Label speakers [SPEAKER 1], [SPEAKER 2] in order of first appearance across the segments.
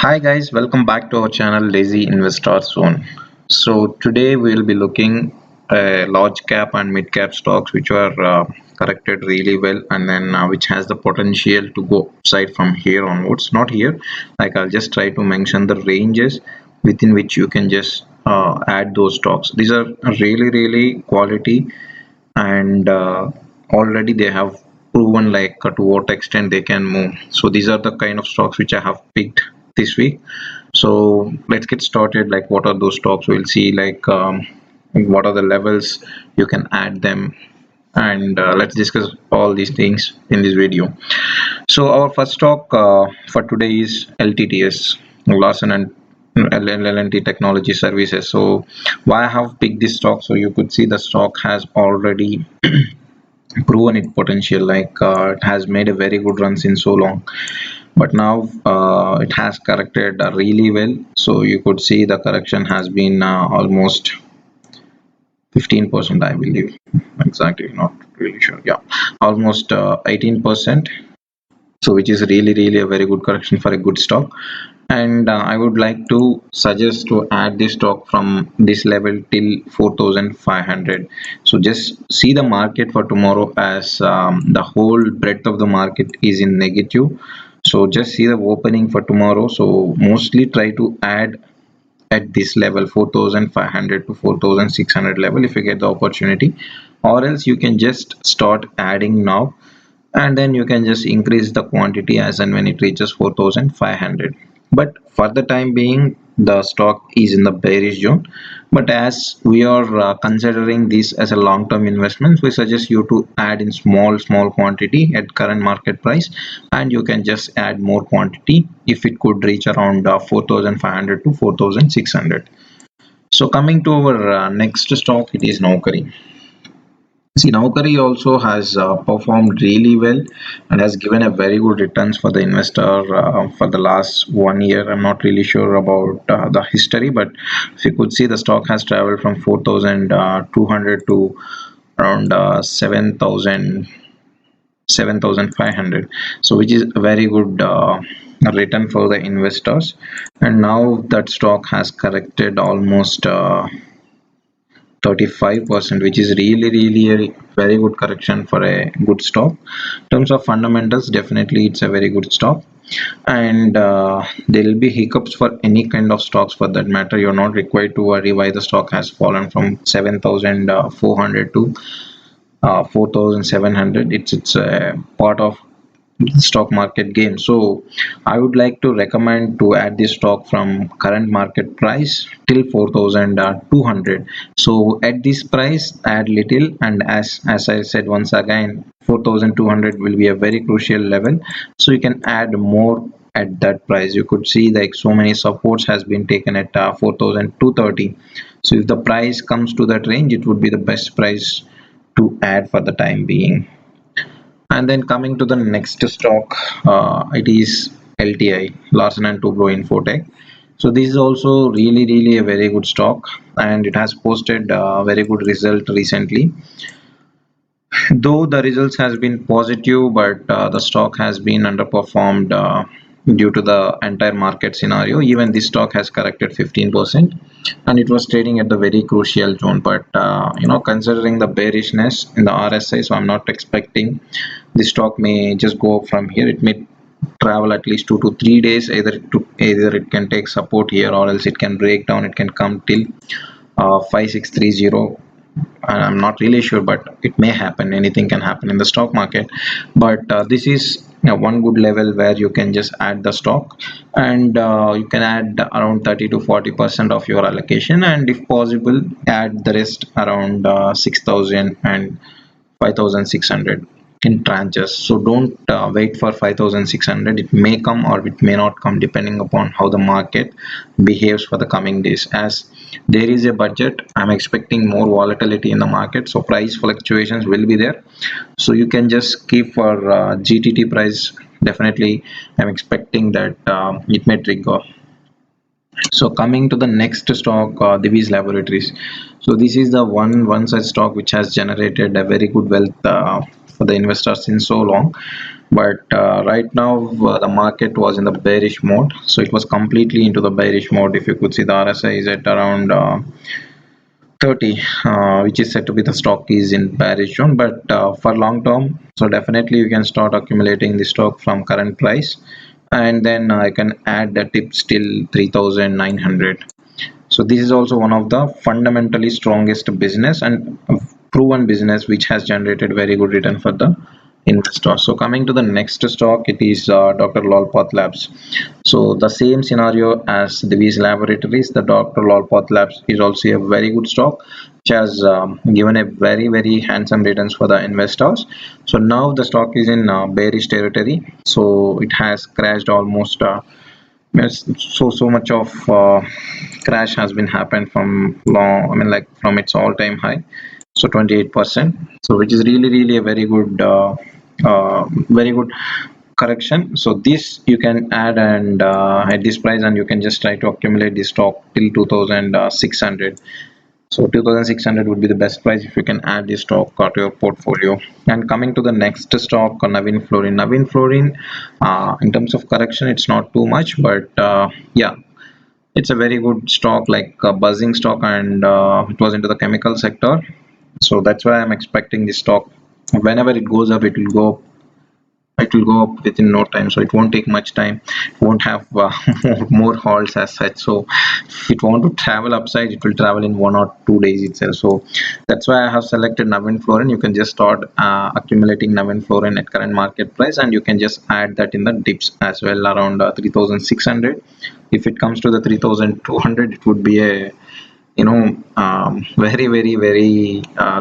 [SPEAKER 1] Hi guys, welcome back to our channel Lazy Investor Zone. So today we'll be looking large cap and mid cap stocks which are corrected really well and then which has the potential to go upside from here onwards. Not here, like I'll just try to mention the ranges within which you can just add those stocks. These are really quality and already they have proven like to what extent they can move. So these are the kind of stocks which I have picked this week. So let's get started. Like what are those stocks? We'll see like what are the levels you can add them, and let's discuss all these things in this video. So our first stock for today is LTTS, Larsen and L&T Technology Services. So why I have picked this stock? So you could see the stock has already proven its potential. Like it has made a very good run since so long, but now it has corrected really well. So you could see the correction has been almost 15%, I believe. Exactly, not really sure. Yeah, almost 18%. So which is really a very good correction for a good stock. And I would like to suggest to add this stock from this level till 4500. So just see the market for tomorrow, as the whole breadth of the market is in negative. So just see the opening for tomorrow. So mostly try to add at this level 4500 to 4600 level if you get the opportunity, or else you can just start adding now, and then you can just increase the quantity as and when it reaches 4500. But for the time being the stock is in the bearish zone, but as we are considering this as a long-term investment, we suggest you to add in small quantity at current market price, and you can just add more quantity if it could reach around 4500 to 4600. So coming to our next stock, it is Naukri. See, Naukri also has performed really well and has given a very good returns for the investor for the last 1 year. I'm not really sure about the history, but if you could see, the stock has traveled from 4,200 to around 7,500. So which is a very good return for the investors. And now that stock has corrected almost 35%, which is really a very good correction for a good stock. In terms of fundamentals, definitely it's a very good stock. And there will be hiccups for any kind of stocks. For that matter, you're not required to worry why the stock has fallen from 7400 to 4700. It's a part of stock market game. So I would like to recommend to add this stock from current market price till 4200. So at this price add little, and as I said once again, 4200 will be a very crucial level, so you can add more at that price. You could see like so many supports has been taken at 4230. So if the price comes to that range, it would be the best price to add for the time being. And then coming to the next stock, it is LTI, Larsen and Toubro Infotech. So this is also really a very good stock, and it has posted a very good result recently. Though the results has been positive, but the stock has been underperformed due to the entire market scenario. Even this stock has corrected 15%, and it was trading at the very crucial zone. But considering the bearishness in the RSI, so I'm not expecting the stock may just go up from here. It may travel at least 2 to 3 days. Either it can take support here, or else it can break down. It can come till 5630. I'm not really sure, but it may happen. Anything can happen in the stock market. But this is one good level where you can just add the stock, and you can add around 30 to 40% of your allocation, and if possible add the rest around 6000 and 5600 in tranches. So don't wait for 5600. It may come or it may not come depending upon how the market behaves for the coming days. As there is a budget, I'm expecting more volatility in the market, so price fluctuations will be there. So you can just keep for GTT price. Definitely I'm expecting that it may trigger. So coming to the next stock, Divi's Laboratories. So this is the one such stock which has generated a very good wealth for the investors in so long. but right now the market was in the bearish mode, so it was completely into the bearish mode. If you could see, the RSI is at around 30, which is said to be the stock is in bearish zone. But for long term, so definitely you can start accumulating the stock from current price, and then I can add the tips till 3900. So this is also one of the fundamentally strongest business and proven business which has generated very good return for the investor. So coming to the next stock, it is Dr. Lolpath Labs. So the same scenario as these laboratories, the Dr. Lolpath Labs is also a very good stock which has given a very handsome returns for the investors. So now the stock is in bearish territory, so it has crashed almost yes, so much of crash has been happened from long, I mean like from its all-time high, so 28%. So which is really a very good correction. So this you can add and at this price, and you can just try to accumulate this stock till 2600. So 2600 would be the best price if you can add this stock to your portfolio. And coming to the next stock, Navin Fluorine. Navin Fluorine, in terms of correction, it's not too much, but yeah, it's a very good stock, like a buzzing stock, and it was into the chemical sector. So that's why I'm expecting this stock. Whenever it goes up, it will go up within no time, so it won't take much time. It won't have more halts as such. So if it want to travel upside, it will travel in 1 or 2 days itself. So that's why I have selected Navin Fluorine. You can just start accumulating Navin Fluorine at current market price, and you can just add that in the dips as well around 3600. If it comes to the 3200, it would be a very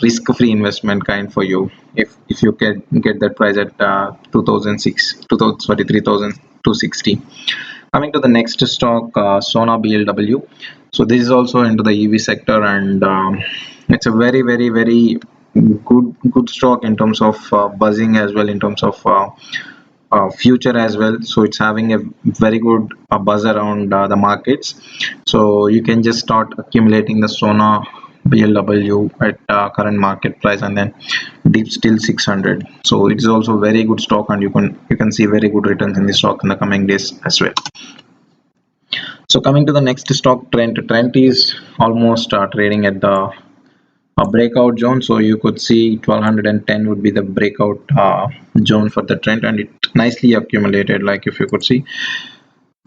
[SPEAKER 1] risk-free investment kind for you, if you can get that price at 2006 2000 sorry 3260. Coming to the next stock, Sona BLW. So this is also into the EV sector, and it's a very good stock in terms of buzzing, as well in terms of future as well. So it's having a very good buzz around the markets. So you can just start accumulating the Sona BLW at current market price, and then deep still 600. So it is also very good stock, and you can see very good returns in the stock in the coming days as well. So coming to the next stock, Trent is almost trading at the a breakout zone. So you could see 1210 would be the breakout zone for the trend, and it nicely accumulated. Like if you could see,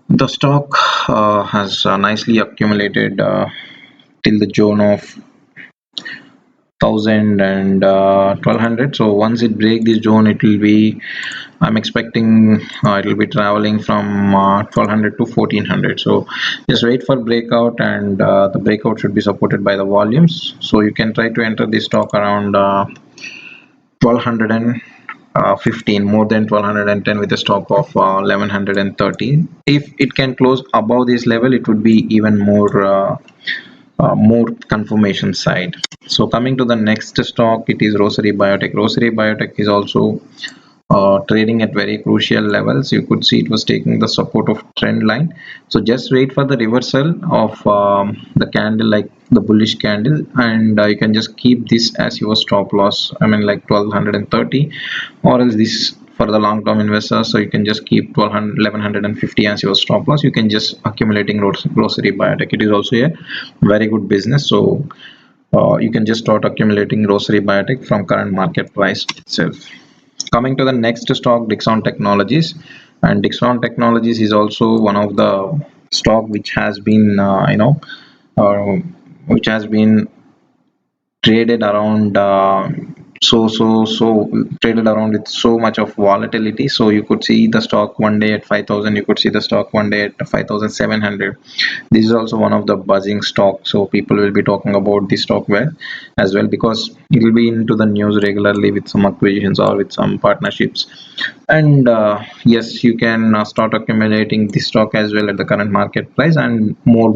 [SPEAKER 1] the stock has nicely accumulated till the zone of 1000 and 1200. So once it break this zone, it will be, I'm expecting it will be traveling from 1200 to 1400. So just wait for breakout, and the breakout should be supported by the volumes. So you can try to enter this stock around 1215, more than 1210, with a stop of 1113. If it can close above this level, it would be even more confirmation side. So coming to the next stock, it is Rosary Biotech. Rosary Biotech is also trading at very crucial levels. You could see it was taking the support of trend line. So just wait for the reversal of the candle, like the bullish candle, and you can just keep this as your stop loss, I mean like 1230, or else this for the long term investors. So you can just keep 1150 as your stop loss. You can just accumulating Rosary Biotech. It is also a very good business. So you can just start accumulating Rosary Biotech from current market price itself. Coming to the next stock, Dixon Technologies. And Dixon Technologies is also one of the stock which has been uh, which has been traded around so traded around with so much of volatility. So you could see the stock one day at 5000, you could see the stock one day at 5700. This is also one of the buzzing stock, so people will be talking about this stock well as well, because it will be into the news regularly with some acquisitions or with some partnerships. And yes, you can start accumulating this stock as well at the current market price, and more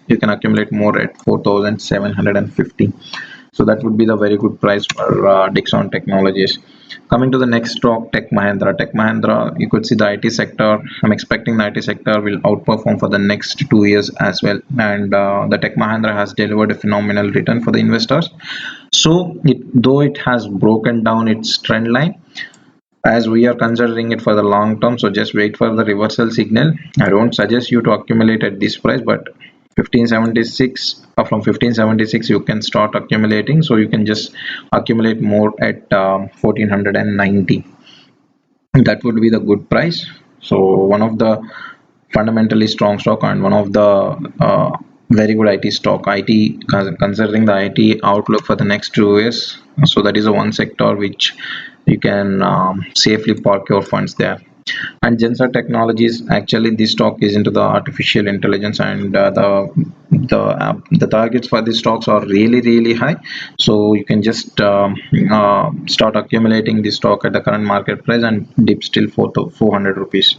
[SPEAKER 1] you can accumulate more at 4750. So that would be the very good price for Dixon Technologies. Coming to the next stock, Tech Mahindra. Tech Mahindra, you could see the IT sector. I'm expecting the IT sector will outperform for the next 2 years as well. And the Tech Mahindra has delivered a phenomenal return for the investors. So though it has broken down its trend line, as we are considering it for the long term, so just wait for the reversal signal. I don't suggest you to accumulate at this price, but 1576, from 1576 you can start accumulating, so you can just accumulate more at 1490. That would be the good price. So one of the fundamentally strong stock and one of the very good IT stock. Considering the IT outlook for the next 2 years, so that is a one sector which you can safely park your funds there. And Dixon Technologies, actually this stock is into the artificial intelligence, and the targets for these stocks are really high. So you can just start accumulating this stock at the current market price and dip still 400 rupees.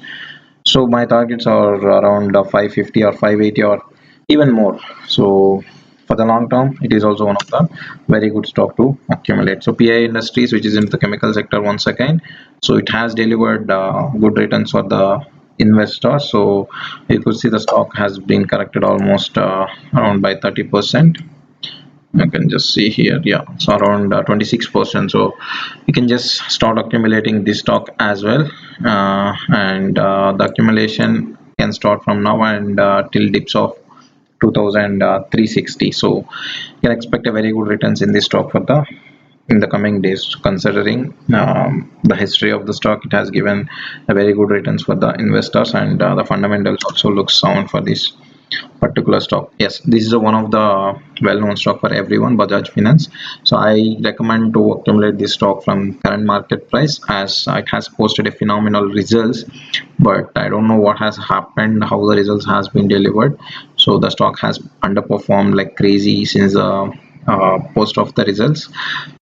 [SPEAKER 1] So my targets are around 550 or 580 or even more. So for the long term, it is also one of the very good stock to accumulate. So PI Industries, which is in the chemical sector once again, so it has delivered good returns for the investors. So you could see the stock has been corrected almost around by 30%. You can just see here, yeah, so around 26%. So you can just start accumulating this stock as well, and the accumulation can start from now and till dips of 2360. So you can expect a very good returns in this stock for the in the coming days. Considering the history of the stock, it has given a very good returns for the investors, and the fundamentals also look sound for this particular stock. Yes, this is one of the well-known stock for everyone, Bajaj Finance. So I recommend to accumulate this stock from current market price, as it has posted a phenomenal results, but I don't know what has happened, how the results has been delivered. So the stock has underperformed like crazy since the post of the results.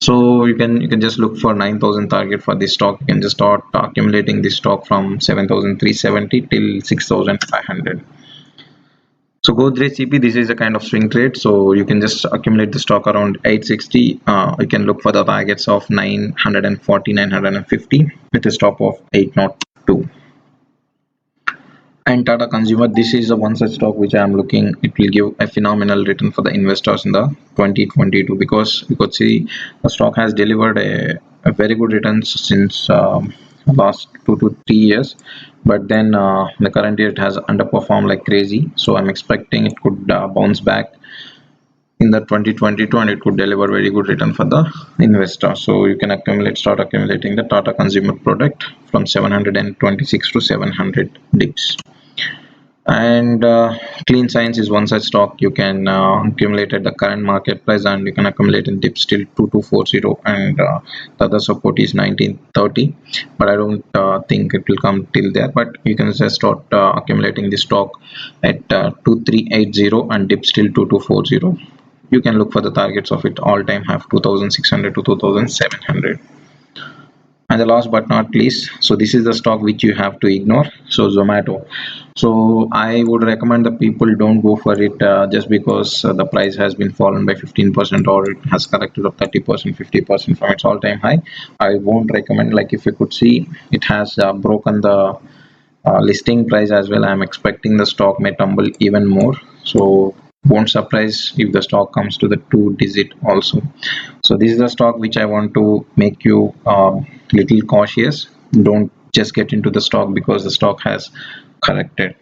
[SPEAKER 1] So you can just look for 9,000 target for this stock. You can just start accumulating this stock from 7,370 till 6,500. So Godrej CP, this is a kind of swing trade. So you can just accumulate the stock around 860. You can look for the targets of 940, 950 with a stop of 802. And Tata Consumer, this is the one such stock which I am looking. It will give a phenomenal return for the investors in the 2022, because you could see the stock has delivered a very good returns since last 2 to 3 years. But then the current year it has underperformed like crazy. So I'm expecting it could bounce back in the 2022, and it could deliver very good return for the investor. So you can start accumulating the Tata Consumer product from 726 to 700 dips. And Clean Science is one such stock. You can accumulate at the current market price, and you can accumulate in dips till 2240, and the other support is 1930, but I don't think it will come till there. But you can just start accumulating the stock at 2380 and dips till 2240. You can look for the targets of it all time have 2600 to 2700. And the last but not least, so this is the stock which you have to ignore. So Zomato. So I would recommend the people don't go for it just because the price has been fallen by 15%, or it has corrected of 30%, 50% from its all-time high. I won't recommend. Like, if you could see, it has broken the listing price as well. I'm expecting the stock may tumble even more. So won't surprise if the stock comes to the 2 digit also. So this is the stock which I want to make you little cautious. Don't just get into the stock because the stock has corrected.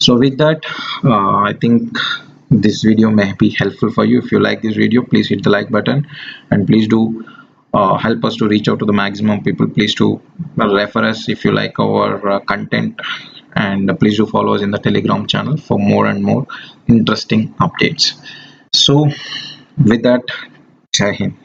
[SPEAKER 1] So with that, I think this video may be helpful for you. If you like this video, please hit the like button, and please do help us to reach out to the maximum people. Please do refer us if you like our content, and please do follow us in the Telegram channel for more and more interesting updates. So with that, Jai Hind.